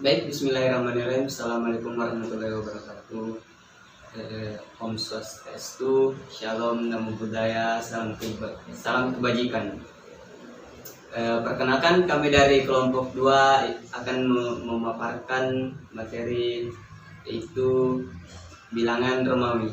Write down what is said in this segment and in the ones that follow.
Baik, bismillahirrahmanirrahim. Assalamualaikum warahmatullahi wabarakatuh. Om Swastiastu, Shalom, Namo Buddhaya, salam kebajikan. Perkenalkan, kami dari kelompok 2 akan memaparkan materi yaitu bilangan Romawi.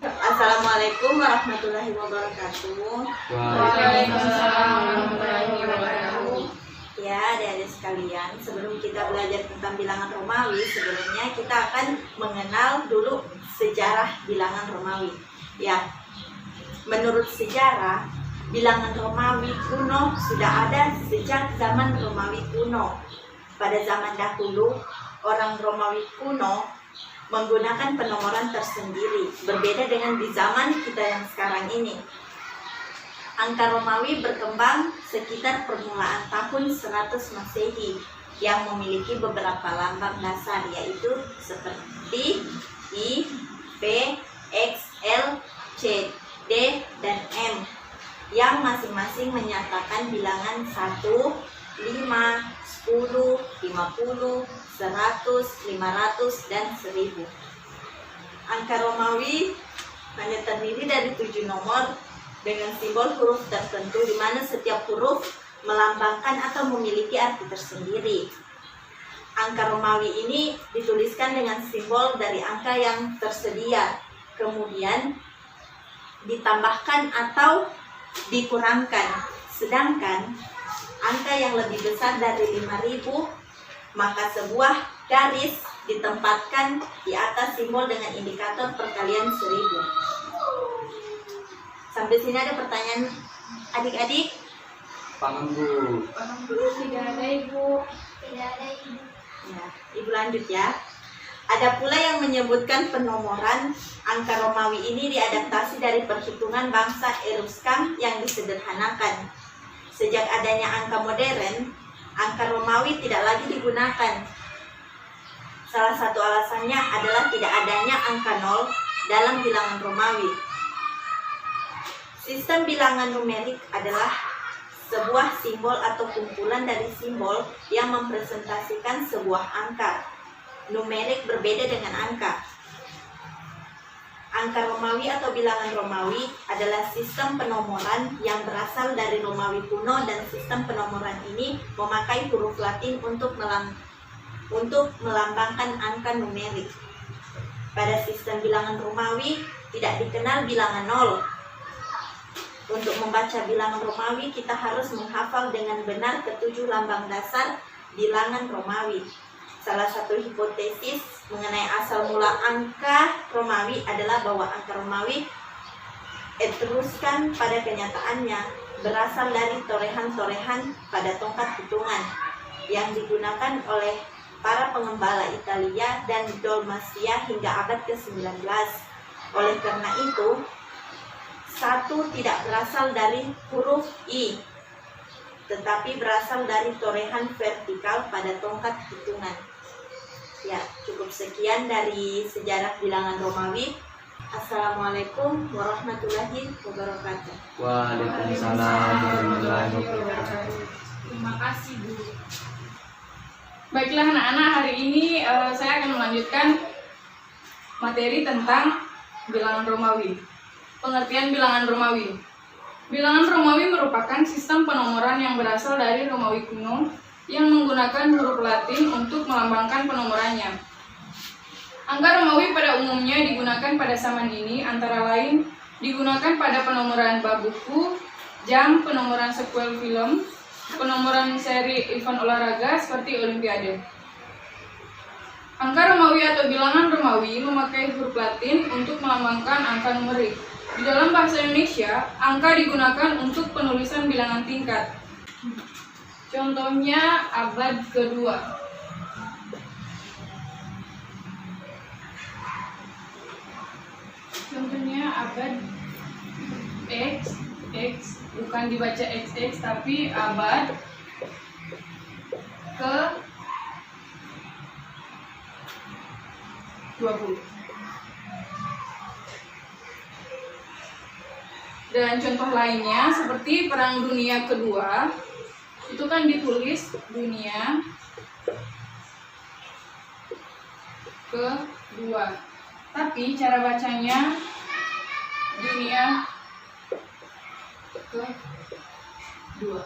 Assalamualaikum warahmatullahi wabarakatuh. Waalaikumsalam warahmatullahi wabarakatuh. Ya, adik-adik sekalian, sebelum kita belajar tentang bilangan Romawi, sebelumnya kita akan mengenal dulu sejarah bilangan Romawi. Ya, menurut sejarah, bilangan Romawi kuno sudah ada sejak zaman Romawi kuno. Pada zaman dahulu, orang Romawi kuno menggunakan penomoran tersendiri, berbeda dengan di zaman kita yang sekarang ini. Angka Romawi berkembang sekitar permulaan tahun 100 Masehi yang memiliki beberapa lambang dasar, yaitu seperti I, P, X, L, C, D, dan M, yang masing-masing menyatakan bilangan 1, 5, 10, 50, 100, 500, dan 1000. Angka Romawi hanya terdiri dari 7 nomor dengan simbol huruf tertentu, di mana setiap huruf melambangkan atau memiliki arti tersendiri. Angka Romawi ini dituliskan dengan simbol dari angka yang tersedia, kemudian ditambahkan atau dikurangkan. Sedangkan angka yang lebih besar dari 5000, maka sebuah garis ditempatkan di atas simbol dengan indikator perkalian 1000. Sampai sini ada pertanyaan adik-adik? Paham, Bu? Tidak ada Ibu. Ya, Ibu lanjut ya. Ada pula yang menyebutkan penomoran angka Romawi ini diadaptasi dari perhitungan bangsa Eruskam yang disederhanakan. Sejak adanya angka modern, angka Romawi tidak lagi digunakan. Salah satu alasannya adalah tidak adanya angka 0 dalam bilangan Romawi. Sistem bilangan numerik adalah sebuah simbol atau kumpulan dari simbol yang mempresentasikan sebuah angka. Numerik berbeda dengan angka. Angka Romawi atau bilangan Romawi adalah sistem penomoran yang berasal dari Romawi kuno, dan sistem penomoran ini memakai huruf Latin untuk melambangkan angka numerik. Pada sistem bilangan Romawi tidak dikenal bilangan 0. Untuk membaca bilangan Romawi, kita harus menghafal dengan benar ketujuh lambang dasar bilangan Romawi. Salah satu hipotesis mengenai asal mula angka Romawi adalah bahwa angka Romawi Etruskan pada kenyataannya berasal dari torehan-torehan pada tongkat hitungan yang digunakan oleh para pengembala Italia dan Dalmatia hingga abad ke-19. Oleh karena itu, 1 tidak berasal dari huruf I, tetapi berasal dari torehan vertikal pada tongkat hitungan. Ya, cukup sekian dari sejarah bilangan Romawi. Assalamualaikum warahmatullahi wabarakatuh. Waalaikumsalam warahmatullahi wabarakatuh. Terima kasih, Bu. Baiklah anak-anak, hari ini saya akan melanjutkan materi tentang bilangan Romawi. Pengertian bilangan Romawi. Bilangan Romawi merupakan sistem penomoran yang berasal dari Romawi kuno yang menggunakan huruf Latin untuk melambangkan penomorannya. Angka Romawi pada umumnya digunakan pada zaman ini antara lain digunakan pada penomoran bab buku, jam, penomoran sekuel film, penomoran seri event olahraga seperti Olimpiade. Angka Romawi atau bilangan Romawi memakai huruf Latin untuk melambangkan angka numerik. Di dalam bahasa Indonesia, angka digunakan untuk penulisan bilangan tingkat. Contohnya abad kedua. Contohnya abad X, bukan dibaca XX tapi abad ke 20. Dan contoh lainnya seperti Perang Dunia Kedua, itu kan ditulis dunia kedua. Tapi cara bacanya dunia kedua.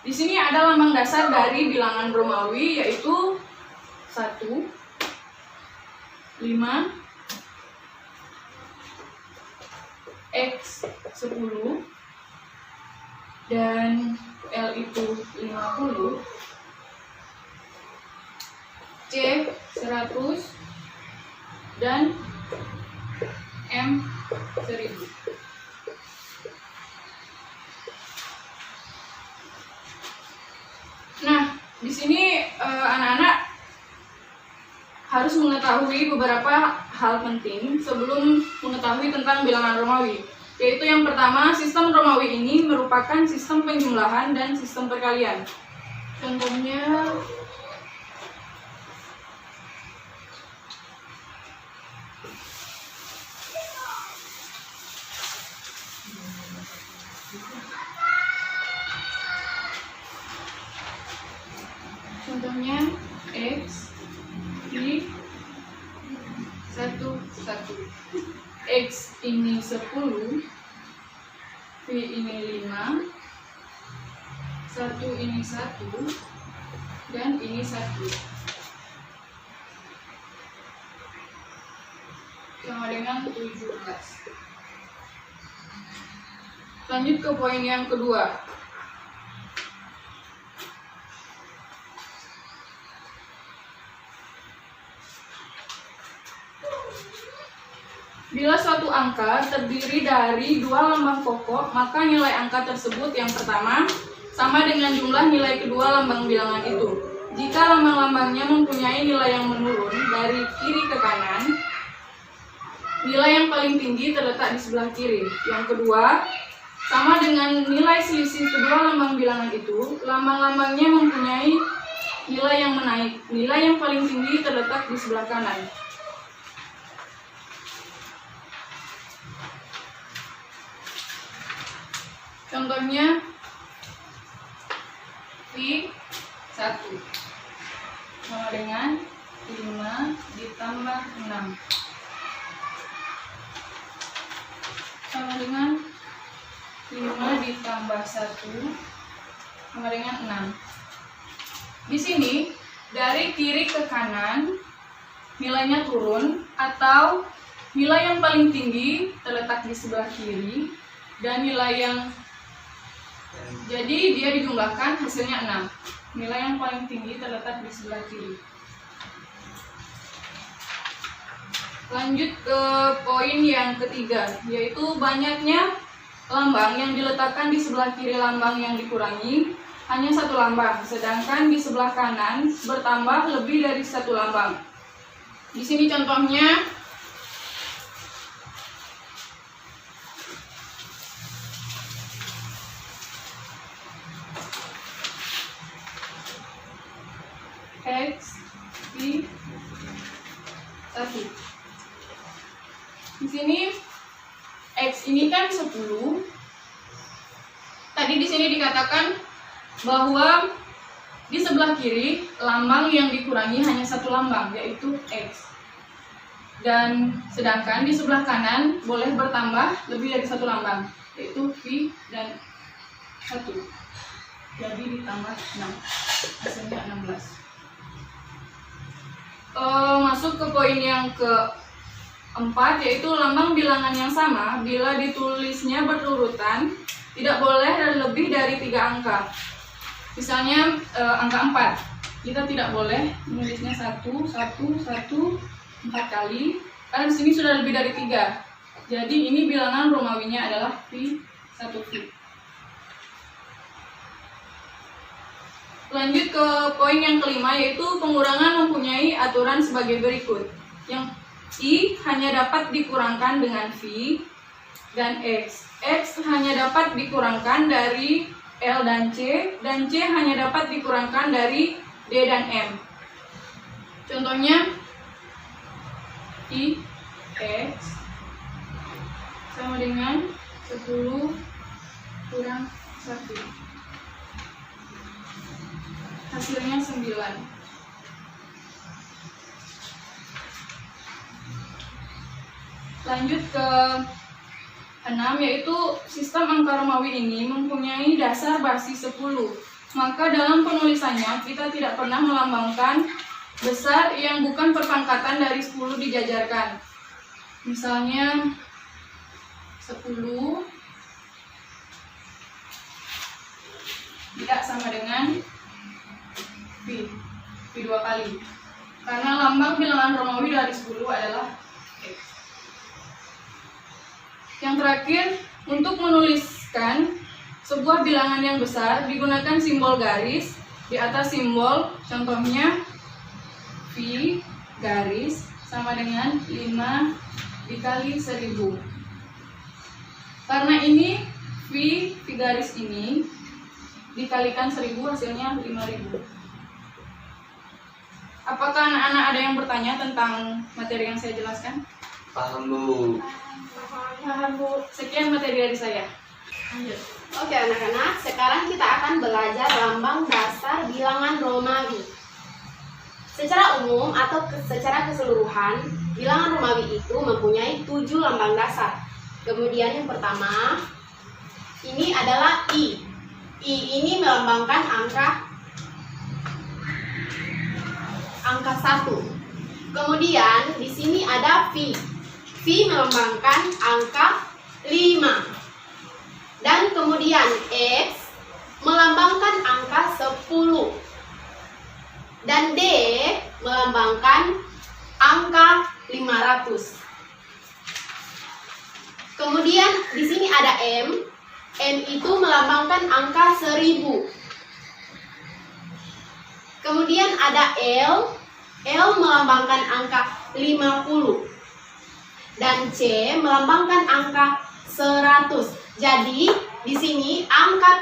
Di sini ada lambang dasar dari bilangan Romawi, yaitu 1, 5, X 10, dan L itu 50, C 100, dan M 1000. Nah, di sini anak-anak harus mengetahui beberapa hal penting sebelum mengetahui tentang bilangan Romawi. Yaitu yang pertama, sistem Romawi ini merupakan sistem penjumlahan dan sistem perkalian. Contohnya X, Y, 1, 1. X ini 10, Y ini 5, 1 ini 1, dan ini 1. Sama dengan 17. Lanjut ke poin yang kedua. Bila suatu angka terdiri dari dua lambang pokok, maka nilai angka tersebut yang pertama sama dengan jumlah nilai kedua lambang bilangan itu. Jika lambang-lambangnya mempunyai nilai yang menurun dari kiri ke kanan, nilai yang paling tinggi terletak di sebelah kiri. Yang kedua, sama dengan nilai selisih kedua lambang bilangan itu, lambang-lambangnya mempunyai nilai yang menaik. Nilai yang paling tinggi terletak di sebelah kanan. Contohnya V 1 sama dengan 5 ditambah 6 sama dengan 5 ditambah 1 sama dengan 6. Di sini dari kiri ke kanan nilainya turun atau nilai yang paling tinggi terletak di sebelah kiri dan nilai yang jadi dia dijumlahkan hasilnya 6. Nilai yang paling tinggi terletak di sebelah kiri. Lanjut ke poin yang ketiga, yaitu banyaknya lambang yang diletakkan di sebelah kiri lambang yang dikurangi hanya satu lambang, sedangkan di sebelah kanan bertambah lebih dari satu lambang. Di sini contohnya X, Y, 1. Di sini X ini kan 10. Tadi di sini dikatakan bahwa di sebelah kiri lambang yang dikurangi hanya satu lambang, yaitu X. Dan sedangkan di sebelah kanan boleh bertambah lebih dari satu lambang, yaitu Y dan 1. Jadi ditambah 6. Hasilnya 16. Masuk ke poin yang keempat, yaitu lambang bilangan yang sama bila ditulisnya berurutan tidak boleh lebih dari 3 angka. Misalnya angka 4, kita tidak boleh menulisnya 1, 1, 1 4 kali karena di sini sudah lebih dari 3. Jadi ini bilangan Romawinya adalah V 1V. Lanjut ke poin yang kelima, yaitu pengurangan mempunyai aturan sebagai berikut. Yang I hanya dapat dikurangkan dengan V dan X. X hanya dapat dikurangkan dari L dan C hanya dapat dikurangkan dari D dan M. Contohnya I X sama dengan 10 kurang 1. hasilnya 9. Lanjut ke 6, yaitu sistem angka Romawi ini mempunyai dasar basis 10. Maka dalam penulisannya kita tidak pernah melambangkan besar yang bukan perpangkatan dari 10 dijajarkan. Misalnya 10 tidak sama dengan V 2 kali. Karena lambang bilangan Romawi dari 10 adalah X. Yang terakhir, untuk menuliskan sebuah bilangan yang besar digunakan simbol garis di atas simbol, contohnya V garis sama dengan 5 dikali 1000. Karena ini V garis ini dikalikan 1000 hasilnya 5000. Apakah anak-anak ada yang bertanya tentang materi yang saya jelaskan? Paham, Bu. Paham, Bu. Sekian materi dari saya. Lanjut. Oke anak-anak, sekarang kita akan belajar lambang dasar bilangan Romawi. Secara umum atau secara keseluruhan, bilangan Romawi itu mempunyai 7 lambang dasar. Kemudian yang pertama, ini adalah I. I ini melambangkan angka 1. Kemudian di sini ada V. V melambangkan angka 5. Dan kemudian X melambangkan angka 10. Dan D melambangkan angka 500. Kemudian di sini ada M. M itu melambangkan angka 1000. Kemudian ada L. L melambangkan angka 50. Dan C melambangkan angka 100. Jadi di sini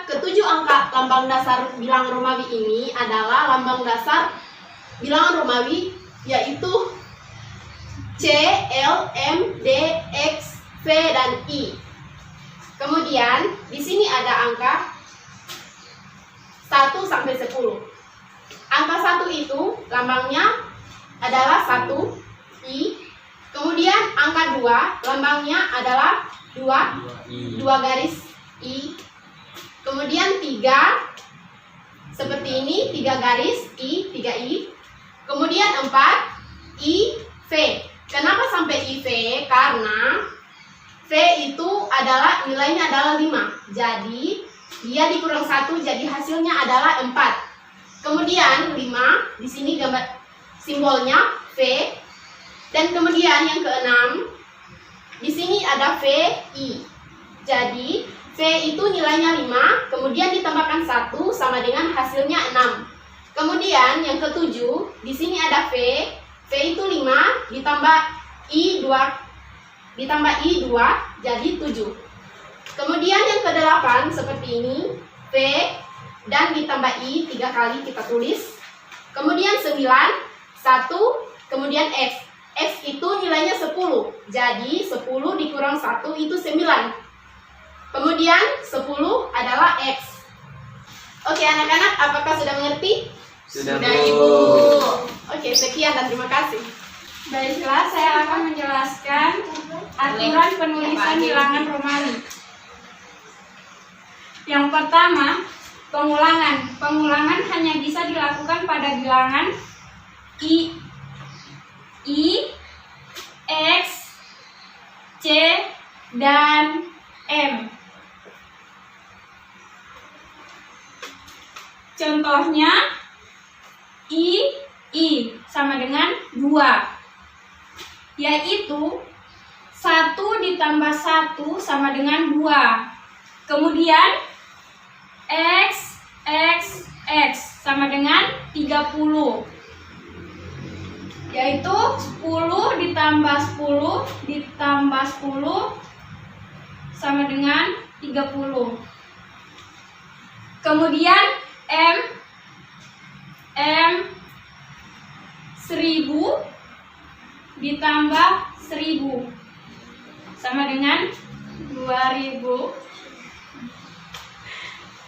ketujuh angka lambang dasar bilangan Romawi ini adalah lambang dasar bilangan Romawi, yaitu C, L, M, D, X, V, dan I. Kemudian di sini ada angka 1 sampai 10. Angka 1 itu lambangnya adalah 1 I. Kemudian angka 2 lambangnya adalah 2 garis I. Kemudian 3 seperti ini, 3 garis I, 3 I. Kemudian 4 I, V. Kenapa sampai I, V? Karena V itu nilainya adalah 5. Jadi dia dikurang 1, jadi hasilnya adalah 4. Kemudian 5 di sini gambar simbolnya V. Dan kemudian yang ke-6 di sini ada VI. Jadi V itu nilainya 5, kemudian ditambahkan 1 sama dengan hasilnya 6. Kemudian yang ke-7 di sini ada V. V itu 5 ditambah I2 jadi 7. Kemudian yang ke-8 seperti ini, V dan ditambah I 3 kali kita tulis. Kemudian 9, 1, kemudian X. X itu nilainya 10. Jadi 10 dikurang 1 itu 9. Kemudian 10 adalah X. Oke anak-anak, apakah sudah mengerti? Sudah, Ibu. Oke, sekian dan terima kasih. Baiklah, saya akan menjelaskan aturan penulisan bilangan Romawi. Yang pertama, pengulangan. Pengulangan hanya bisa dilakukan pada bilangan I, X, C, dan M. Contohnya, I sama dengan 2, yaitu 1 ditambah 1 sama dengan 2. Kemudian X sama dengan 30, yaitu 10 ditambah 10 sama dengan 30. Kemudian M 1000 ditambah 1000 sama dengan 2000.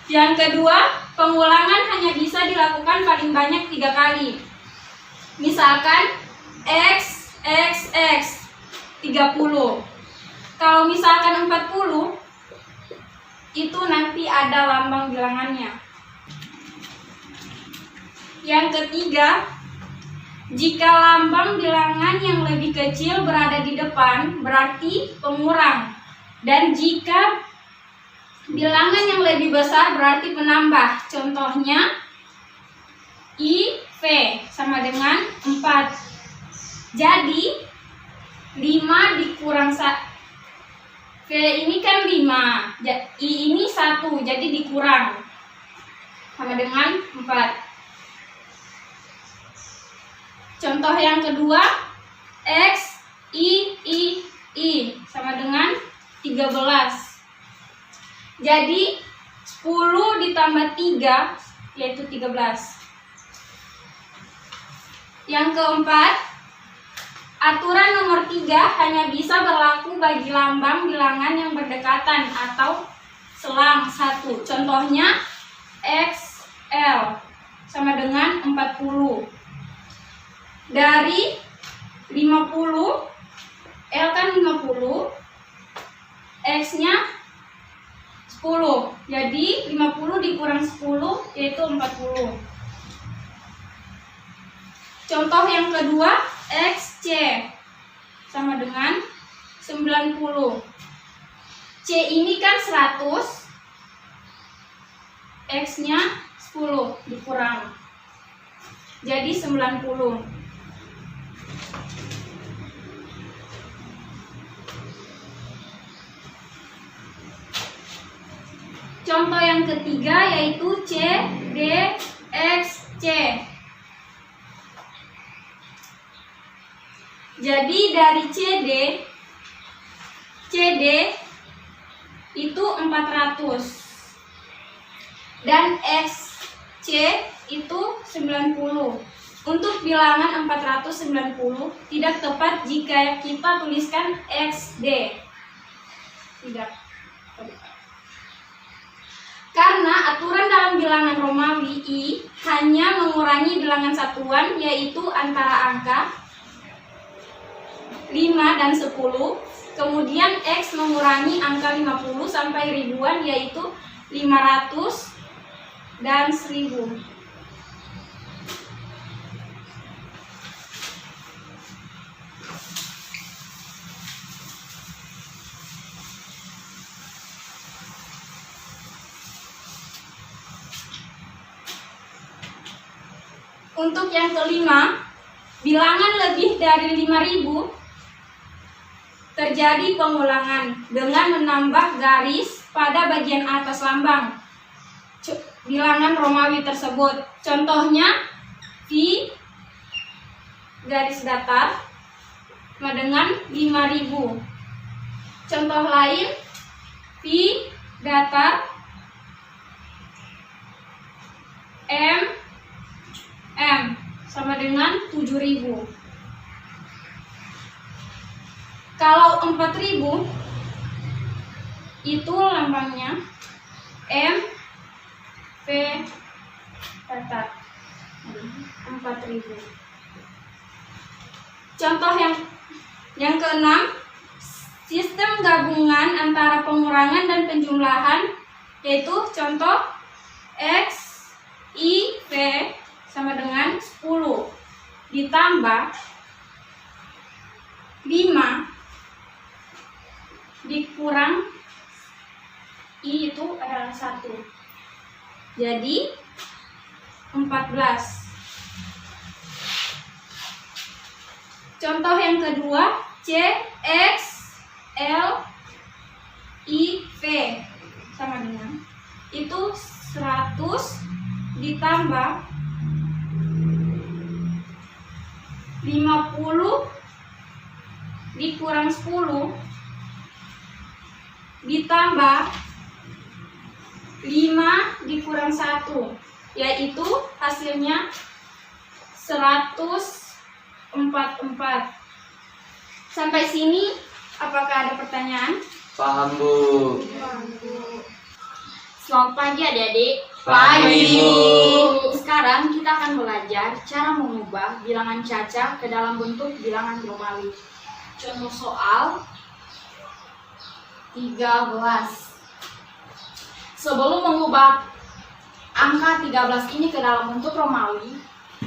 Yang kedua, pengulangan hanya bisa dilakukan paling banyak 3 kali. Misalkan X 30. Kalau misalkan 40, itu nanti ada lambang bilangannya. Yang ketiga, jika lambang bilangan yang lebih kecil berada di depan, berarti pengurang. Dan jika bilangan yang lebih besar berarti penambah. Contohnya I, V sama dengan 4. Jadi 5 dikurang V ini kan 5, I ini 1, jadi dikurang sama dengan 4. Contoh yang kedua, X, I sama dengan 13. Jadi 10 ditambah 3 yaitu 13. Yang keempat, aturan nomor 3 hanya bisa berlaku bagi lambang bilangan yang berdekatan atau selang 1. Contohnya XL sama dengan 40. Dari 50, L kan 50, X-nya 10. Jadi 50 dikurang 10 yaitu 40. Contoh yang kedua, XC sama dengan 90. C ini kan 100, X-nya 10 dikurang. Jadi 90. Contoh yang ketiga yaitu C, D, X, C. Jadi dari CD itu 400 dan XC itu 90. Untuk bilangan 490 tidak tepat jika kita tuliskan XD. Tidak. Karena aturan dalam bilangan Romawi I hanya mengurangi bilangan satuan, yaitu antara angka 5 dan 10. Kemudian X mengurangi angka 50 sampai ribuan, yaitu 500 dan 1000. Untuk yang kelima, bilangan lebih dari 5000 terjadi pengulangan dengan menambah garis pada bagian atas lambang bilangan Romawi tersebut. Contohnya V garis datar sama dengan 5000. Contoh lain V datar M sama dengan 7000. Kalau 4000 itu lambangnya M P datar 4000. Contoh yang keenam, sistem gabungan antara pengurangan dan penjumlahan, yaitu contoh X I V sama dengan 10 ditambah 5 dikurang I itu adalah 1. Jadi 14. Contoh yang kedua, C X L I V sama dengan itu 100 ditambah 50 dikurang 10 ditambah 5 dikurang 1, yaitu hasilnya 144. Sampai sini apakah ada pertanyaan? Paham, Bu. Selamat pagi adik-adik. Pagi. Sekarang kita akan belajar cara mengubah bilangan caca ke dalam bentuk bilangan Romawi. Contoh soal 13. Sebelum mengubah angka 13 ini ke dalam bentuk Romawi,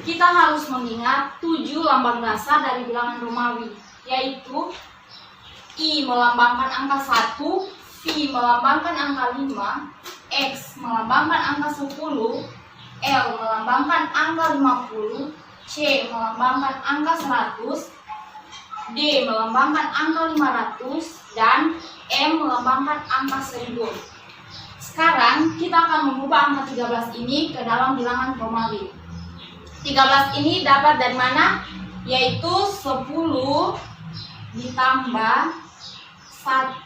kita harus mengingat 7 lambang dasar dari bilangan Romawi, yaitu I melambangkan angka 1, V melambangkan angka 5, X melambangkan angka 10, L melambangkan angka 50, C melambangkan angka 100, D melambangkan angka 500, dan M melambangkan angka 1000. Sekarang kita akan mengubah angka 13 ini ke dalam bilangan Romawi. 13 ini dapat dari mana? Yaitu 10 ditambah 1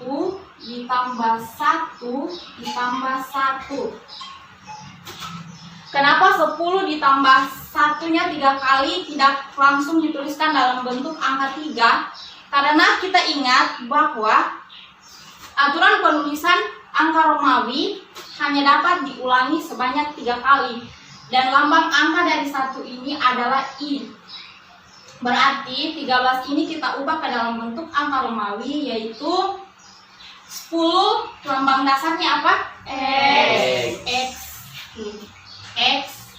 ditambah 1 ditambah 1. Kenapa 10 ditambah 1-nya 3 kali tidak langsung dituliskan dalam bentuk angka 3? Karena kita ingat bahwa aturan penulisan angka Romawi hanya dapat diulangi sebanyak 3 kali. Dan lambang angka dari 1 ini adalah I. Berarti 13 ini kita ubah ke dalam bentuk angka Romawi, yaitu 10 lambang dasarnya apa? X. X.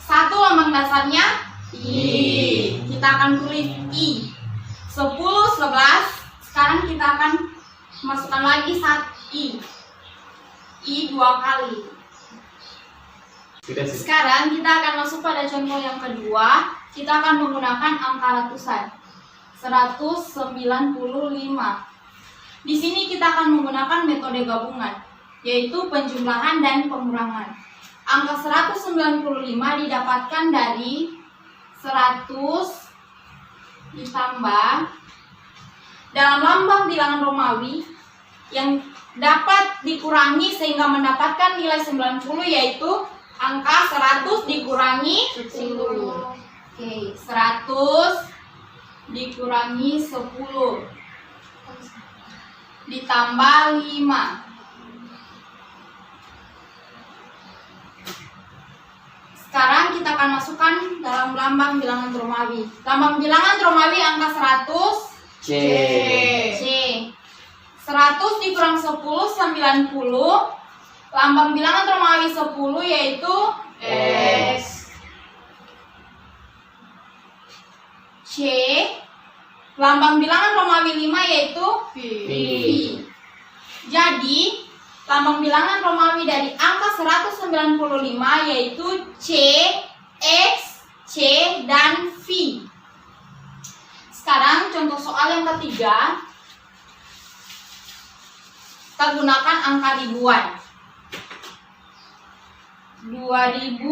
1 lambang dasarnya I. Kita akan tulis I. 10, 11. Sekarang kita akan masukkan lagi I. I 2 kali. Sekarang kita akan masuk pada contoh yang kedua. Kita akan menggunakan angka ratusan. 195. Di sini kita akan menggunakan metode gabungan, yaitu penjumlahan dan pengurangan. Angka 195 didapatkan dari 100 ditambah dalam lambang bilangan Romawi yang dapat dikurangi sehingga mendapatkan nilai 90, yaitu angka 100 dikurangi 10. Oke, 100 dikurangi 10 ditambah 5. Sekarang kita akan masukkan dalam lambang bilangan Romawi. Lambang bilangan Romawi angka 100 C. 100 dikurang 10 90. Lambang bilangan Romawi 10 yaitu X. C. Lambang bilangan Romawi 5 yaitu V. Jadi lambang bilangan Romawi dari angka 195 yaitu C, X, C, dan V. Sekarang contoh soal yang ketiga. Kita gunakan angka ribuan. 2020.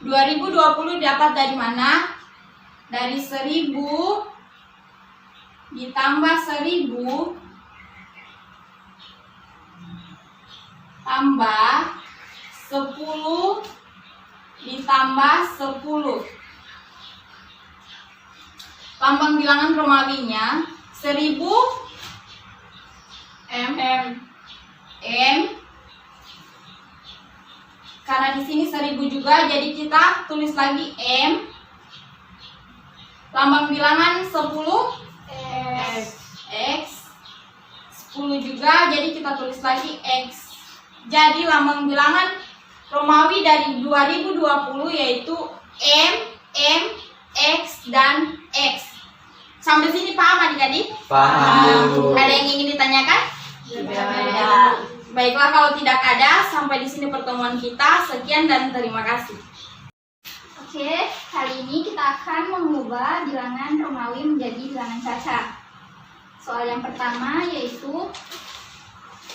2020 dapat dari mana? Dari 1000 ditambah 1000 tambah 10 ditambah 10. Lambang bilangan Romawinya 1000 M. Karena di sini 1000 juga, jadi kita tulis lagi M. Lambang bilangan 10 X. 10 juga, jadi kita tulis lagi X. Jadi lambang bilangan Romawi dari 2020 yaitu M, X, dan X. Sampai sini paham adik-adik? Paham, Bu. Ada yang ingin ditanyakan? Tidak. Baiklah, kalau tidak ada, sampai di sini pertemuan kita. Sekian dan terima kasih. Oke, kali ini kita akan mengubah bilangan Romawi menjadi bilangan caca. Soal yang pertama yaitu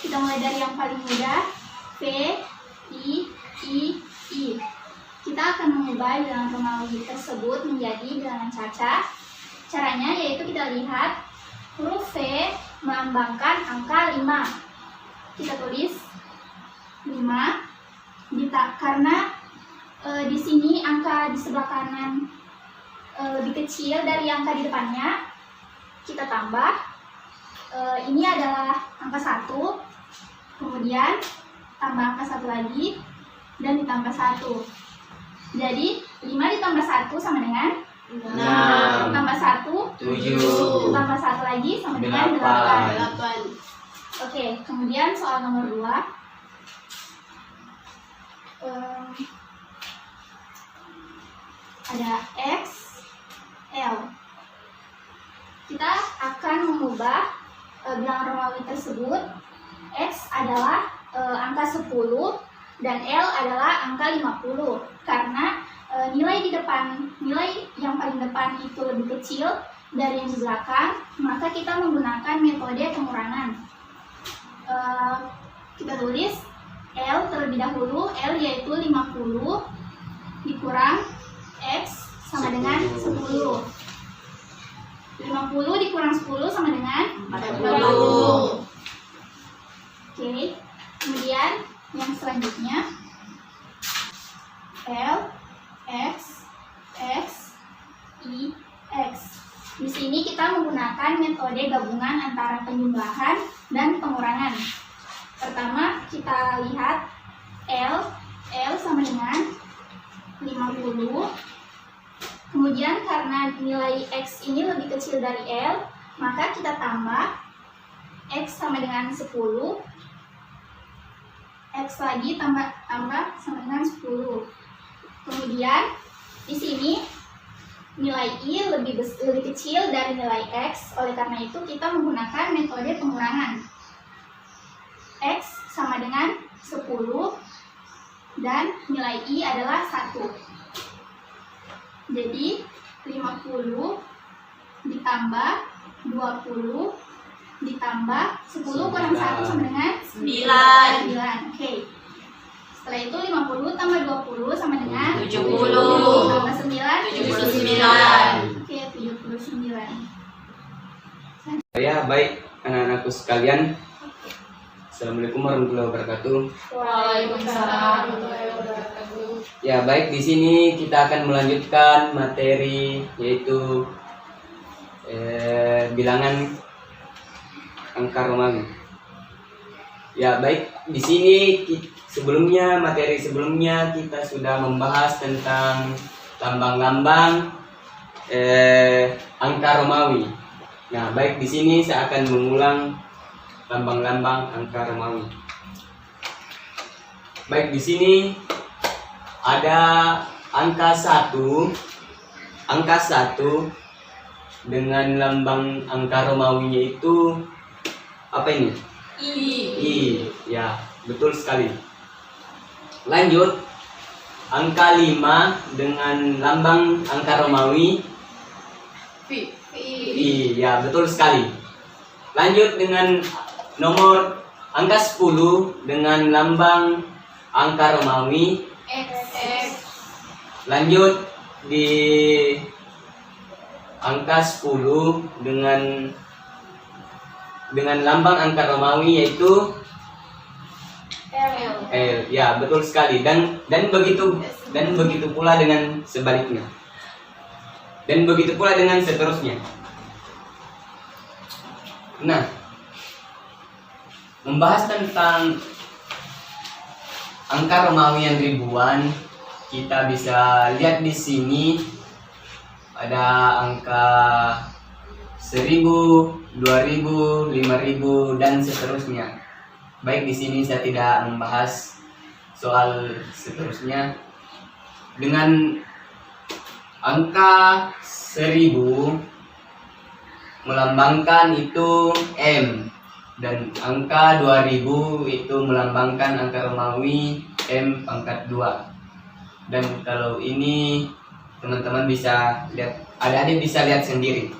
kita mulai dari yang paling mudah, V, I. Kita akan mengubah bilangan Romawi tersebut menjadi bilangan caca. Caranya yaitu kita lihat huruf V melambangkan angka 5. Kita tulis 5 karena di sini angka di sebelah kanan lebih kecil dari angka di depannya. Kita tambah Ini adalah angka 1, kemudian tambah angka 1 lagi, dan ditambah 1. Jadi 5 ditambah 1 sama dengan 6, tambah 1, 7, tambah 1 lagi sama dengan 8. 8. Oke, kemudian soal nomor 2. Ada X, L. Kita akan mengubah bilangan Romawi tersebut. X adalah angka 10 dan L adalah angka 50. Karena nilai yang paling depan itu lebih kecil dari yang di belakang, maka kita menggunakan metode pengurangan. Kita tulis L terlebih dahulu. L yaitu 50 dikurang X sama dengan 10. 50 dikurang 10 sama dengan 40. Oke, kemudian yang selanjutnya L, X, X, I, X. Di sini kita menggunakan metode gabungan antara penjumlahan dan pengurangan. Pertama kita lihat L sama dengan 50. Kemudian karena nilai X ini lebih kecil dari L, maka kita tambah X sama dengan 10. X lagi tambah sama dengan 10. Kemudian di sini nilai I lebih kecil dari nilai X, oleh karena itu kita menggunakan metode pengurangan. X sama dengan 10 dan nilai I adalah 1. Jadi 50 ditambah 20 ditambah 10 kurang 1 sama dengan 9. Oke. Setelah itu 50 tambah 20 sama dengan 70. Tambah 9 79. Oke, 79. Ya, baik anak-anakku sekalian. Assalamualaikum warahmatullahi wabarakatuh. Waalaikumsalam warahmatullahi wabarakatuh. Ya, baik, di sini kita akan melanjutkan materi yaitu bilangan angka Romawi. Ya, baik, di sini materi sebelumnya kita sudah membahas tentang lambang-lambang angka Romawi. Nah, baik, di sini saya akan mengulang lambang-lambang angka Romawi. Baik, di sini ada angka 1. Angka 1 dengan lambang angka Romawinya itu apa ini? I. Ya, betul sekali. Lanjut, angka 5 dengan lambang angka Romawi I. Ya, betul sekali. Lanjut dengan nomor angka 10 dengan lambang angka Romawi X. Lanjut di angka 10 dengan lambang angka Romawi yaitu L. Ya, betul sekali. Dan begitu pula dengan sebaliknya. Dan begitu pula dengan seterusnya. Nah, membahas tentang angka Romawi yang ribuan, kita bisa lihat di sini ada angka 1000, 2000, 5000 dan seterusnya. Baik, di sini saya tidak membahas soal seterusnya. Dengan angka 1000 melambangkan itu M, dan angka 2000 itu melambangkan angka Romawi M pangkat 2. Dan kalau ini teman-teman bisa lihat, adik-adik bisa lihat sendiri.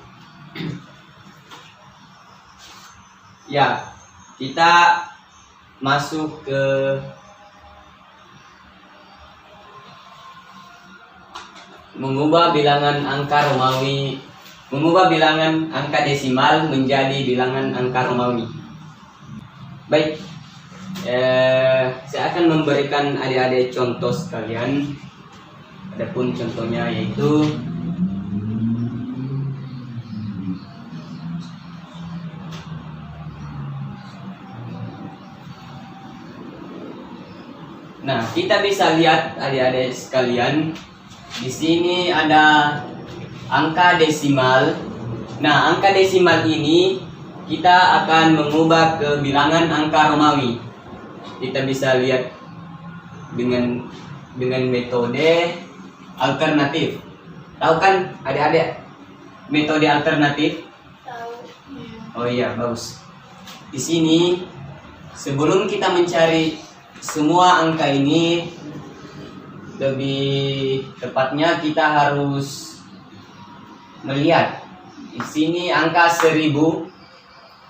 Ya, kita masuk ke mengubah bilangan angka Romawi, mengubah bilangan angka desimal menjadi bilangan angka Romawi. Baik, saya akan memberikan adik-adik contoh sekalian. Adapun contohnya yaitu kita bisa lihat adik-adik sekalian, di sini ada angka desimal. Nah, angka desimal ini kita akan mengubah ke bilangan angka Romawi. Kita bisa lihat dengan metode alternatif. Tahu kan adik-adik metode alternatif? Oh iya, bagus. Di sini sebelum kita mencari semua angka ini, lebih tepatnya kita harus melihat di sini angka 1000,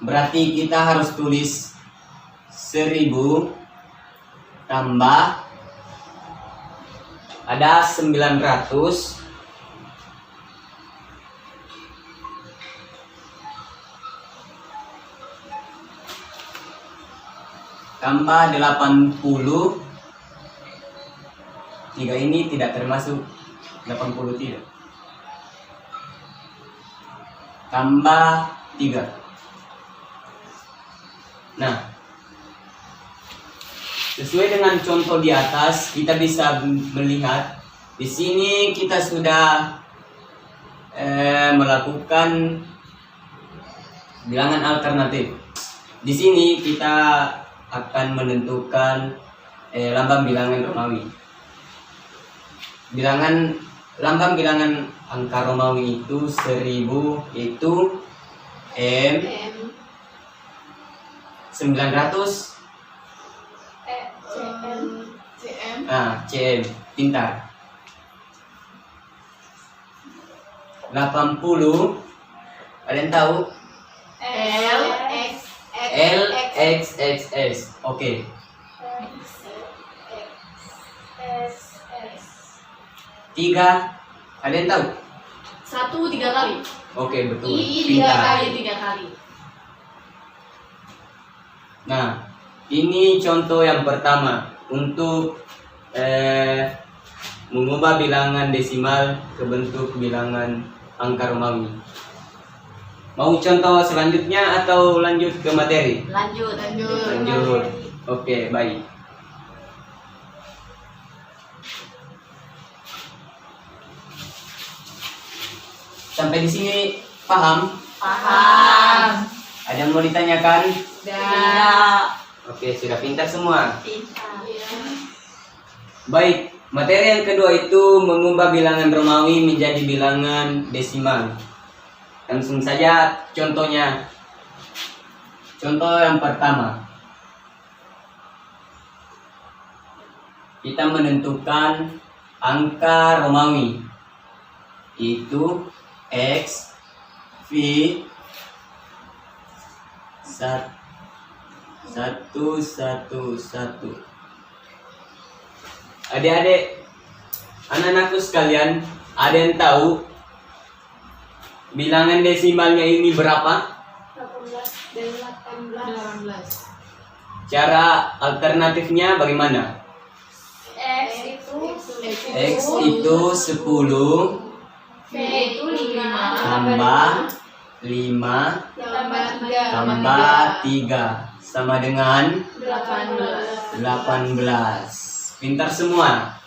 berarti kita harus tulis 1000 tambah ada 900 tambah 80. 3 ini tidak termasuk 80, tidak. Tambah 3. Nah, sesuai dengan contoh di atas, kita bisa melihat di sini kita sudah melakukan bilangan alternatif. Di sini kita akan menentukan lambang bilangan Romawi. Lambang bilangan angka Romawi itu 1000, itu M, 900 CM. CM, pintar. 80, ada yang tahu? LXXS. Oke. 3, ada yang tahu? 1 3 kali. Oke, betul. Tiga kali. Nah, ini contoh yang pertama untuk mengubah bilangan desimal ke bentuk bilangan angka Romawi. Mau contoh selanjutnya atau lanjut ke materi? Lanjut. Lanjut. Oke, baik. Sampai di sini paham? Paham. Ada yang mau ditanyakan? Tidak. Oke, sudah pintar semua. Pintar. Baik, materi yang kedua itu mengubah bilangan Romawi menjadi bilangan desimal. Langsung saja contohnya. Contoh yang pertama. Kita menentukan angka Romawi. Itu X, V, 111. Adik-adik, anak-anakku sekalian, ada yang tahu bilangan desimalnya ini berapa? 18 dan 18. Cara alternatifnya bagaimana? X X itu 10 V itu 5 tambah 5 tambah 3 sama dengan 18. Pintar semua.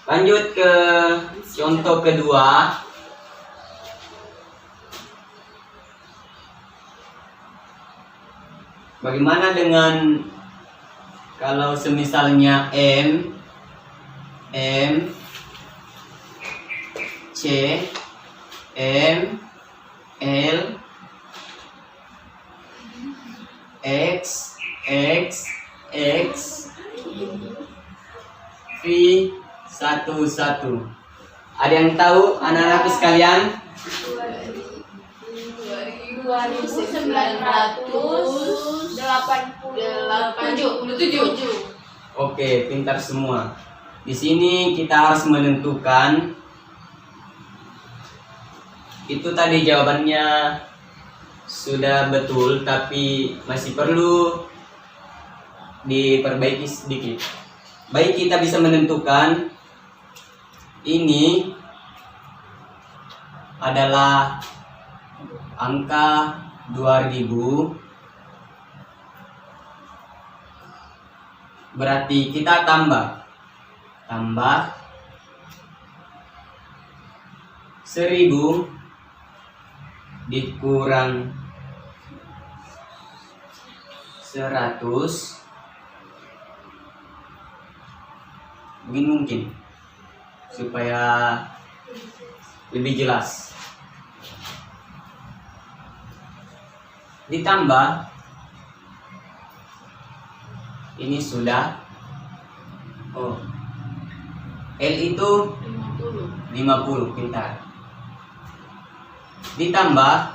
Lanjut ke contoh kedua. Bagaimana dengan kalau semisalnya M, C, M, L, X, V, 11. Ada yang tahu anak-anakku sekalian? 2987. Oke, pintar semua. Di sini kita harus menentukan. Itu tadi jawabannya sudah betul, tapi masih perlu diperbaiki sedikit. Baik, kita bisa menentukan ini adalah angka 2000 Berarti kita tambah 1000 dikurang 100. Begini mungkin supaya lebih jelas. Ditambah ini sudah L itu 50, pintar. Ditambah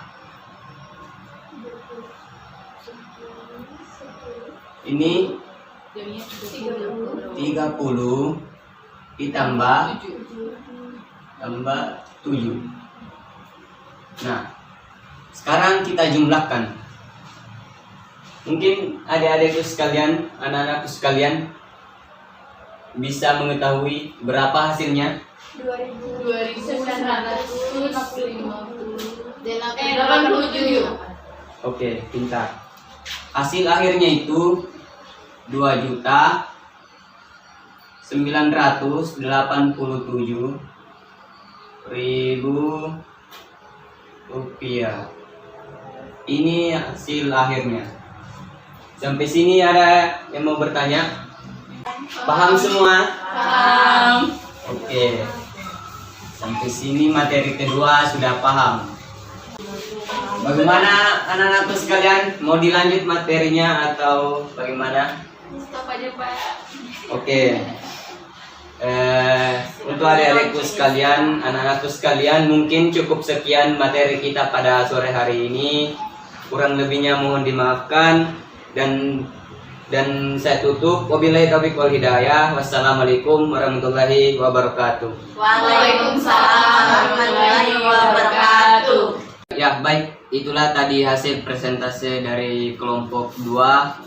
ini 30 ditambah 7. Nah, sekarang kita jumlahkan. Mungkin adik-adikku sekalian, anak-anakku sekalian bisa mengetahui berapa hasilnya? 87. Oke, pintar. Hasil akhirnya itu 2.987.000 rupiah. Ini hasil akhirnya. Sampai sini ada yang mau bertanya? Paham semua? Paham. Oke. Sampai sini materi kedua sudah paham. Bagaimana anak-anakku sekalian? Mau dilanjut materinya atau bagaimana? Stop aja, Pak. Oke. Untuk adik-adikku sekalian, anak-anakku sekalian, mungkin cukup sekian materi kita pada sore hari ini. Kurang lebihnya mohon dimaafkan dan saya tutup. Wabillahi taufiq wal hidayah. Wassalamualaikum warahmatullahi wabarakatuh. Waalaikumsalam warahmatullahi wabarakatuh. Ya, baik. Itulah tadi hasil presentase dari kelompok 2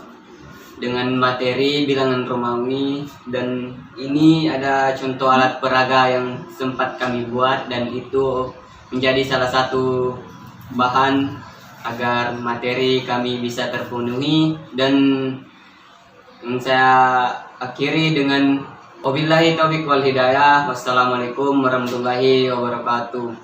dengan materi bilangan Romawi, dan ini ada contoh alat peraga yang sempat kami buat dan itu menjadi salah satu bahan agar materi kami bisa terpenuhi. Dan saya akhiri dengan wabillahi taufiq wal hidayah. Wassalamualaikum warahmatullahi wabarakatuh.